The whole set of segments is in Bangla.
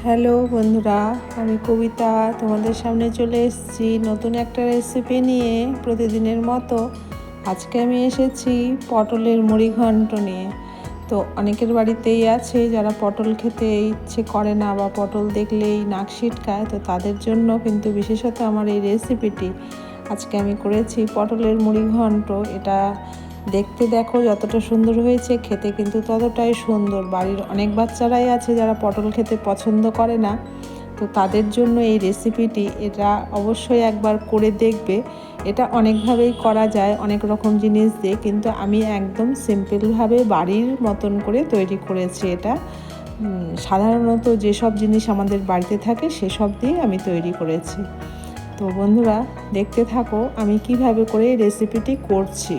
হ্যালো বন্ধুরা, আমি কবিতা তোমাদের সামনে চলে এসেছি নতুন একটা রেসিপি নিয়ে। প্রতিদিনের মতো আজকে আমি এসেছি পটলের মুড়িঘন্ট নিয়ে। তো অনেকের বাড়িতেই আছে যারা পটল খেতে ইচ্ছে করে না বা পটল দেখলেই নাক সিটকায়, তো তাদের জন্য কিন্তু বিশেষত আমার এই রেসিপিটি। আজকে আমি করেছি পটলের মুড়িঘন্ট। এটা দেখতে দেখো যতটা সুন্দর হয়েছে, খেতে কিন্তু ততটাই সুন্দর। বাড়ির অনেক বাচ্চারাই আছে যারা পটল খেতে পছন্দ করে না, তো তাদের জন্য এই রেসিপিটি। এটা অবশ্যই একবার করে দেখবে। এটা অনেকভাবেই করা যায়, অনেক রকম জিনিস দিয়ে, কিন্তু আমি একদম সিম্পলভাবে বাড়ির মতন করে তৈরি করেছি। এটা সাধারণত যেসব জিনিস আমাদের বাড়িতে থাকে সেসব দিয়ে আমি তৈরি করেছি। তো বন্ধুরা দেখতে থাকো আমি কিভাবে করে এই রেসিপিটি করছি।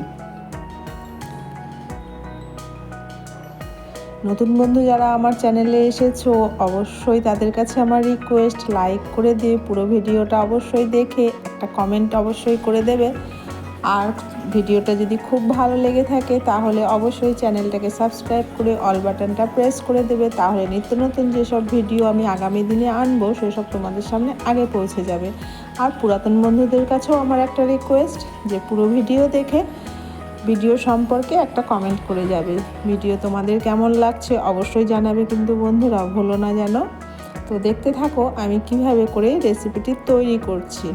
নতুন বন্ধু যারা আমার চ্যানেলে এসেছো, অবশ্যই তাদের কাছে আমার রিকোয়েস্ট, লাইক করে দিয়ে পুরো ভিডিওটা অবশ্যই দেখে একটা কমেন্ট অবশ্যই করে দেবে। আর ভিডিওটা যদি খুব ভালো লেগে থাকে তাহলে অবশ্যই চ্যানেলটাকে সাবস্ক্রাইব করে অল বাটনটা প্রেস করে দেবে। তাহলে নিত্য নতুন যেসব ভিডিও আমি আগামী দিনে আনবো সেসব তোমাদের সামনে আগে পৌঁছে যাবে। আর পুরাতন বন্ধুদের কাছেও আমার একটা রিকোয়েস্ট, যে পুরো ভিডিও দেখে ভিডিও সম্পর্কে একটা কমেন্ট করে যাবে। ভিডিও তোমাদের কেমন লাগছে অবশ্যই জানাবে কিন্তু বন্ধুরা, ভুলো না যেন। তো দেখতে থাকো আমি কিভাবে করে রেসিপিটি তৈরি করছি।